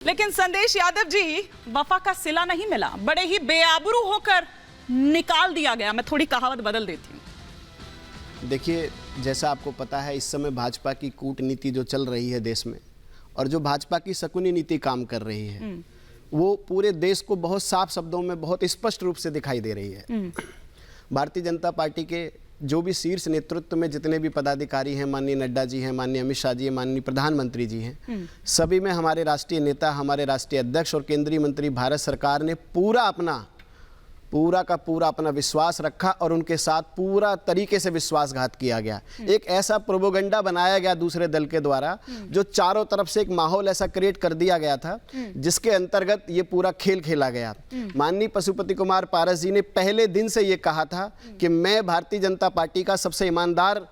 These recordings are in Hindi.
लेकिन संदेश यादव जी, वफा का सिला नहीं मिला, बड़े ही बेआबरू होकर निकाल दिया गया। मैं थोड़ी कहावत बदल देती हूँ। देखिए, जैसा आपको पता है, इस समय भाजपा की कूटनीति जो चल रही है देश में, और जो भाजपा की शकुनी नीति काम कर रही है, वो पूरे देश को बहुत साफ शब्दों में बहुत स्पष्ट रूप से दिखाई दे रही है। भारतीय जनता पार्टी के जो भी शीर्ष नेतृत्व में जितने भी पदाधिकारी हैं, माननीय नड्डा जी हैं, माननीय अमित शाह जी हैं, माननीय प्रधानमंत्री जी हैं, सभी में हमारे राष्ट्रीय नेता, हमारे राष्ट्रीय अध्यक्ष और केंद्रीय मंत्री भारत सरकार ने पूरा का पूरा अपना विश्वास रखा और उनके साथ पूरा तरीके से विश्वासघात किया गया। एक ऐसा प्रोपोगंडा बनाया गया दूसरे दल के द्वारा, जो चारों तरफ से एक माहौल ऐसा क्रिएट कर दिया गया था, जिसके अंतर्गत ये पूरा खेल खेला गया। माननीय पशुपति कुमार पारस जी ने पहले दिन से ये कहा था कि मैं भारतीय जनता पार्टी का सबसे ईमानदार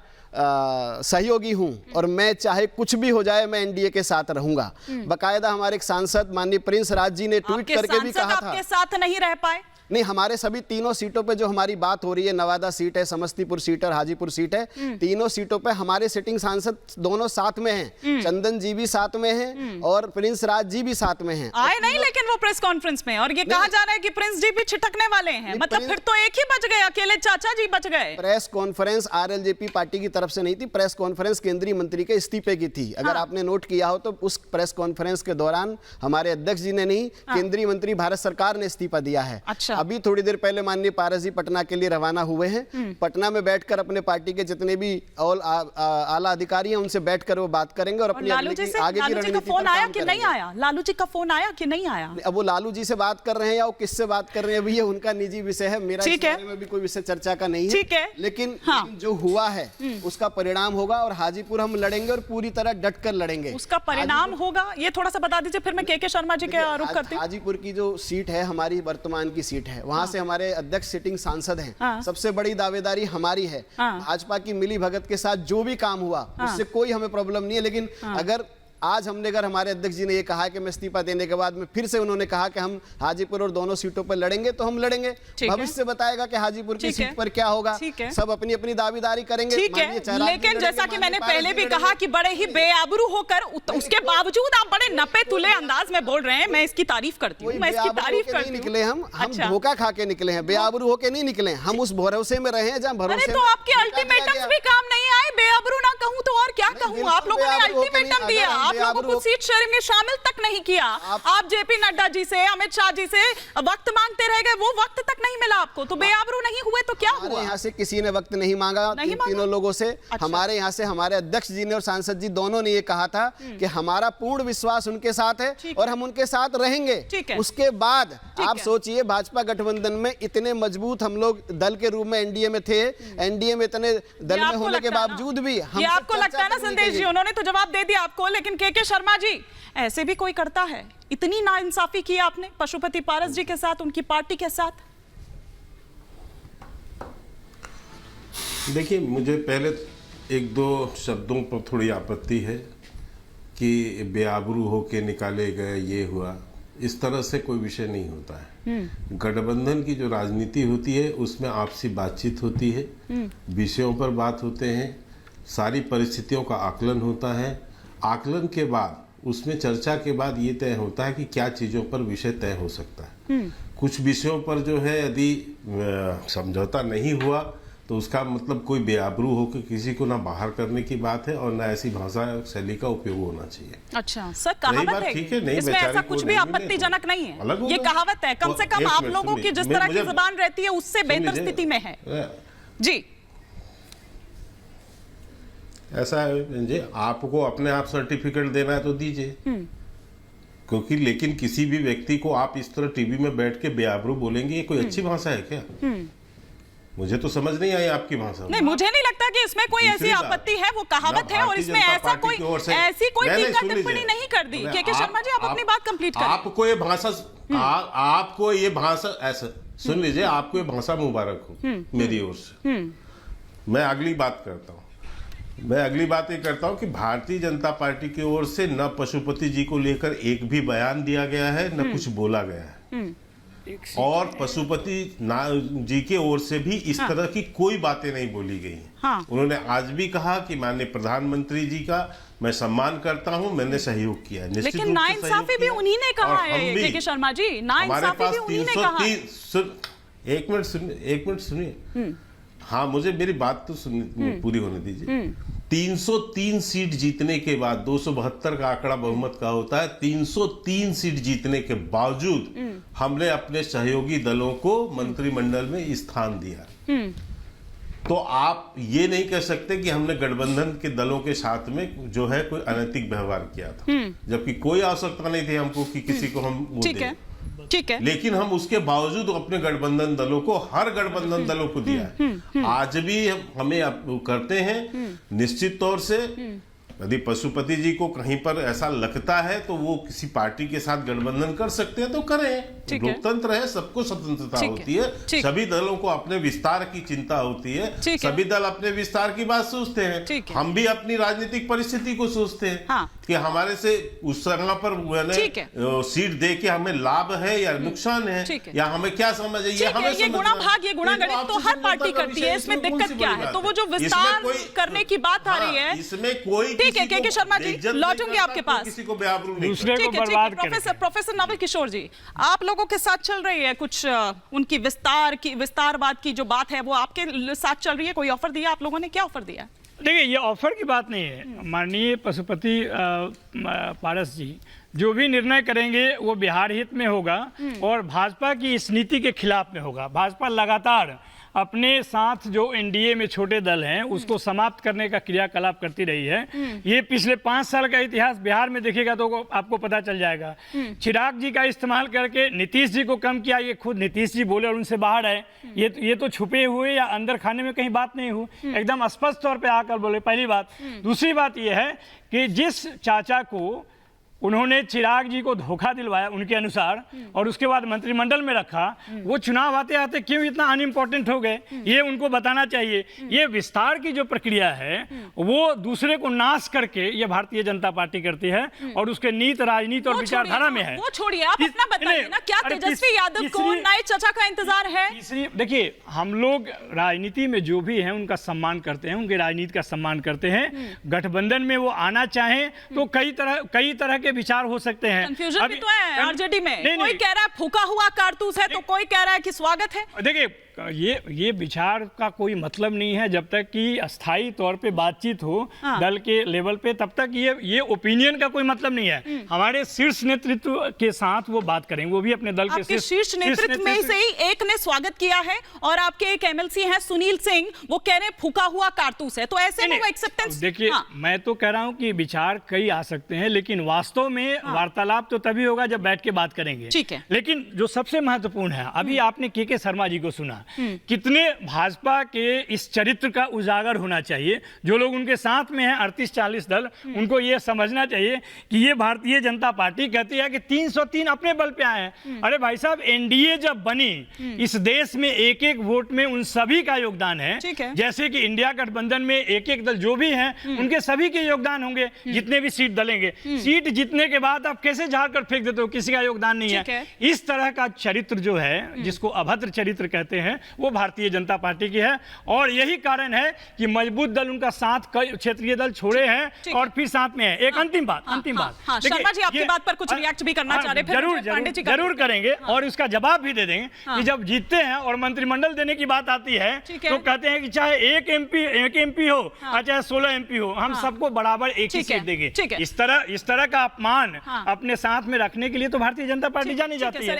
सहयोगी हूं और मैं चाहे कुछ भी हो जाए मैं एनडीए के साथ रहूंगा। बकायदा हमारे एक सांसद माननीय प्रिंस राज जी ने ट्वीट करके भी कहा था। आपके साथ नहीं रह पाए? नहीं, हमारे सभी तीनों सीटों पे जो हमारी बात हो रही है, नवादा सीट है, समस्तीपुर सीट और हाजीपुर सीट है, तीनों सीटों पे हमारे सिटिंग सांसद दोनों साथ में हैं। चंदन जी भी साथ में हैं और प्रिंस राज जी भी साथ में हैं। आए नहीं, लेकिन वो प्रेस कॉन्फ्रेंस में, और ये कहा जा रहा है कि प्रिंस जी भी छिटकने वाले हैं। मतलब फिर तो एक ही बच गए, अकेले चाचा जी बच गए। प्रेस कॉन्फ्रेंस आरएलजेपी पार्टी की तरफ से नहीं थी, प्रेस कॉन्फ्रेंस केंद्रीय मंत्री के इस्तीफे की थी। अगर आपने नोट किया हो तो उस प्रेस कॉन्फ्रेंस के दौरान हमारे अध्यक्ष जी ने नहीं, केंद्रीय मंत्री भारत सरकार ने इस्तीफा दिया है। अभी थोड़ी देर पहले माननीय पारस जी पटना के लिए रवाना हुए हैं। पटना में बैठकर अपने पार्टी के जितने भी आला अधिकारी हैं उनसे बैठकर वो बात करेंगे और अपनी आगे की रणनीति फोन आया कि नहीं आया? लालू जी का फोन आया कि नहीं आया? अब वो लालू जी से बात कर रहे हैं या वो किससे बात कर रहे हैं, अभी ये उनका निजी विषय है, मेरा इस बारे में भी कोई विषय चर्चा का नहीं है। लेकिन जो हुआ है उसका परिणाम होगा और हाजीपुर हम लड़ेंगे और पूरी तरह डट कर लड़ेंगे। उसका परिणाम होगा, ये थोड़ा सा बता दीजिए, फिर मैं के शर्मा जी के रुख करती हूं। हाजीपुर की जो सीट है हमारी वर्तमान की सीट है, वहां से हमारे अध्यक्ष सिटिंग सांसद हैं। सबसे बड़ी दावेदारी हमारी है। भाजपा की मिली भगत के साथ जो भी काम हुआ उससे कोई हमें प्रॉब्लम नहीं है। लेकिन अगर हमारे अध्यक्ष जी ने ये कहा कि मैं इस्तीफा देने के बाद में फिर से उन्होंने कहा कि हम हाजीपुर और दोनों सीटों पर लड़ेंगे, तो हम लड़ेंगे। भविष्य बताएगा कि हाजीपुर की सीट पर क्या होगा। सब अपनी अपनी दावेदारी करेंगे। लेकिन जैसा कि मैंने पहले भी कहा कि बड़े ही बेआबरू होकर, उसके बावजूद आप बड़े नपे तुले अंदाज में बोल रहे हैं। मैं इसकी तारीफ करती हूँ, मैं इसकी तारीफ करती हूँ। निकले हम धोखा खा के निकले हैं, बेआबरू होके नहीं निकले। हम उस भरोसे में रहे हैं जहाँ भरोसे। तो आपके अल्टीमेटम्स भी काम नहीं आए। बेआबरू ना कहूं तो और क्या कहूं। आप लोगों ने अल्टीमेटम दिया, आप लोगों को सीट शेयरिंग में शामिल तक नहीं किया। आप जेपी नड्डा जी से, अमित शाह जी से वक्त मांगते रह गए, वो वक्त तक नहीं मिला आपको, तो बेआबरू नहीं हुए तो क्या हुआ? यहाँ से किसी ने वक्त नहीं मांगा, तीनों लोगों से। हमारे यहाँ से हमारे अध्यक्ष जी ने और सांसद जी दोनों ने ये कहा था कि हमारा पूर्ण विश्वास उनके साथ है और हम उनके साथ रहेंगे। उसके बाद आप सोचिए, भाजपा गठबंधन में इतने मजबूत हम लोग दल के रूप में एनडीए में थे, एनडीए में इतने दल में होने के बावजूद भी आपको लगता है ना संदेश जी, उन्होंने तो जवाब दे दिया आपको। लेकिन के शर्मा जी, ऐसे भी कोई करता है? इतनी नाइंसाफी की आपने पशुपति पारस जी के साथ, उनकी पार्टी के साथ। देखिए, मुझे पहले एक दो शब्दों पर थोड़ी आपत्ति है कि बेआबरू होके निकाले गए, ये हुआ। इस तरह से कोई विषय नहीं होता है। गठबंधन की जो राजनीति होती है उसमें आपसी बातचीत होती है, विषयों पर बात होते हैं, सारी परिस्थितियों का आकलन होता है। आकलन के बाद, उसमें चर्चा के बाद ये तय होता है कि क्या चीज़ों पर विषय तय हो सकता है। कुछ विषयों पर जो है यदि समझौता नहीं हुआ तो उसका मतलब कोई बेआबरू होकर किसी को ना बाहर करने की बात है और ना ऐसी भाषा शैली का उपयोग होना चाहिए। अच्छा सर, कहावत है, ठीक है, नहीं, इसमें ऐसा कुछ भी आपत्तिजनक नहीं है। ये कहावत है, कम से कम आप लोगों की जिस तरह की जुबान रहती है उससे बेहतर स्थिति में है जी। ऐसा है जी, आपको अपने आप सर्टिफिकेट देना है तो दीजिए, क्योंकि लेकिन किसी भी व्यक्ति को आप इस तरह टीवी में बैठ के बेआबरू बोलेंगे, ये कोई अच्छी भाषा है क्या? मुझे तो समझ नहीं आई आपकी भाषा। नहीं, मुझे नहीं लगता कि इसमें कोई ऐसी आपत्ति है। वो कहावत है और इसमें ऐसा कोई ऐसी कोई टीका टिप्पणी नहीं कर दी। के शर्मा जी, आप अपनी बात कंप्लीट करें। आपको ये भाषा आपको ये भाषा ऐसा सुन लीजिए, आपको ये भाषा मुबारक हो मेरी ओर से। मैं अगली बात करता हूँ। मैं अगली बात ये करता हूँ कि भारतीय जनता पार्टी की ओर से न पशुपति जी को लेकर एक भी बयान दिया गया है, न कुछ बोला गया है। और पशुपति जी के ओर से भी इस तरह की कोई बातें नहीं बोली गई हैं। हाँ। उन्होंने आज भी कहा कि माननीय प्रधानमंत्री जी का मैं सम्मान करता हूं, मैंने सहयोग किया है। लेकिन नाइंसाफी भी उन्हीं ने कहा है के शर्मा जी, नाइंसाफी भी उन्हीं ने कहा है। एक मिनट सुनिए। हाँ, मुझे मेरी बात तो पूरी होने दीजिए। 303 सीट जीतने के बाद 272 का आंकड़ा बहुमत का होता है। 303 सीट जीतने के बावजूद हमने अपने सहयोगी दलों को मंत्रिमंडल में स्थान दिया। तो आप ये नहीं कह सकते कि हमने गठबंधन के दलों के साथ में जो है कोई अनैतिक व्यवहार किया था, जबकि कोई आवश्यकता नहीं थी हमको कि किसी को हम वो दें। ठीक है, लेकिन हम उसके बावजूद अपने गठबंधन दलों को, हर गठबंधन दलों को दिया है। आज भी हमें करते हैं। निश्चित तौर से यदि पशुपति जी को कहीं पर ऐसा लगता है तो वो किसी पार्टी के साथ गठबंधन कर सकते हैं तो करें। लोकतंत्र है, सबको स्वतंत्रता होती है। सभी दलों को अपने विस्तार की चिंता होती है। सभी दल अपने विस्तार की बात सोचते हैं। हम भी अपनी राजनीतिक परिस्थिति को सोचते हैं। हाँ। कि हमारे से उस जगह पर सीट दे के हमें लाभ है या नुकसान है, या हमें क्या समझ है, ये हमें ये गुणा भाग, ये गुणा गणित तो हर पार्टी करती है। इसमें दिक्कत क्या है? तो वो जो विस्तार करने की बात आ रही है, इसमें कोई ठीक है के शर्मा जी, लौटूंगे आपके पास। किसी को बेआबरू नहीं, दूसरे को बर्बाद करें। प्रोफेसर नवल किशोर जी, आप लोगों के साथ चल रही है कुछ उनकी विस्तारवाद की जो बात है, वो आपके साथ चल रही है? कोई ऑफर दिया आप लोगों ने? क्या ऑफर दिया? देखिए, ये ऑफर की बात नहीं है। माननीय पशुपति पारस जी जो भी निर्णय करेंगे वो बिहार हित में होगा और भाजपा की इस नीति के खिलाफ में होगा। भाजपा लगातार अपने साथ जो एनडीए में छोटे दल हैं उसको समाप्त करने का क्रियाकलाप करती रही है। ये पिछले 5 साल का इतिहास बिहार में देखिएगा तो आपको पता चल जाएगा। चिराग जी का इस्तेमाल करके नीतीश जी को कम किया, ये खुद नीतीश जी बोले और उनसे बाहर आए। ये तो छुपे हुए या अंदर खाने में कहीं बात नहीं हुई, एकदम स्पष्ट तौर पे आकर बोले। पहली बात। दूसरी बात यह है कि जिस चाचा को उन्होंने चिराग जी को धोखा दिलवाया उनके अनुसार और उसके बाद मंत्रिमंडल में रखा, वो चुनाव आते आते क्यों इतना अनइम्पोर्टेंट हो गए, ये उनको बताना चाहिए। ये विस्तार की जो प्रक्रिया है वो दूसरे को नाश करके ये भारतीय जनता पार्टी करती है और उसके नीति, राजनीति और विचारधारा में है। वो छोड़िए, आप अपना बताइए ना, क्या तेजस्वी यादव को नए चाचा का इंतजार है? देखिए, हम लोग राजनीति में जो भी हैं उनका सम्मान करते हैं, उनके राजनीति का सम्मान करते हैं। गठबंधन में वो आना चाहें तो कई तरह के विचार हो सकते हैं। कंफ्यूजन भी तो है आरजेडी में। कोई कह रहा है फूका हुआ कारतूस है, तो कोई कह रहा है कि स्वागत है। देखिए, ये विचार का कोई मतलब नहीं है जब तक कि अस्थायी तौर पे बातचीत हो दल के लेवल पे, तब तक ये ओपिनियन का कोई मतलब नहीं है। हमारे शीर्ष नेतृत्व के साथ वो बात करेंगे, वो भी अपने दल के शीर्ष नेतृत्व में से ही एक ने स्वागत किया है और आपके एक एमएलसी हैं सुनील सिंह, वो कह रहे फूका हुआ कारतूस है, तो ऐसे में वो एक्सेप्टेंस। देखिए, मैं तो कह रहा हूं कि विचार कई आ सकते हैं, लेकिन वास्तव में वार्तालाप तो तभी होगा जब बैठ के बात करेंगे। ठीक है। लेकिन जो सबसे महत्वपूर्ण है, अभी आपने के शर्मा जी को सुना, कितने भाजपा के इस चरित्र का उजागर होना चाहिए। जो लोग उनके साथ में हैं 38-40 दल, उनको ये समझना चाहिए कि ये भारतीय जनता पार्टी कहती है कि 303 अपने बल पे आए हैं। अरे भाई साहब, एनडीए जब बनी, इस देश में एक एक वोट में उन सभी का योगदान है। जैसे कि इंडिया गठबंधन में एक एक दल जो भी हैं उनके सभी के योगदान होंगे, जितने भी सीट डलेंगे। सीट जीतने के बाद आप कैसे झाड़ कर फेंक देते हो, किसी का योगदान नहीं है। इस तरह का चरित्र जो है, जिसको अभद्र चरित्र कहते हैं, वो भारतीय जनता पार्टी की है। और यही कारण है कि मजबूत दल उनका साथ कई क्षेत्रीय दल छोड़े हैं और फिर साथ में है। एक अंतिम बात शर्मा जी, आपकी बात पर कुछ रिएक्ट भी करना चाह रहे हैं? जरूर करेंगे और उसका जवाब भी दे देंगे कि जब जीतते हैं और मंत्रिमंडल देने की बात आती है तो कहते हैं कि चाहे एक एमपी हो चाहे 16 एमपी हो, हम सबको बराबर एक ही सीट देंगे। इस तरह का अपमान अपने साथ में रखने के लिए तो भारतीय जनता पार्टी जानी जाती है।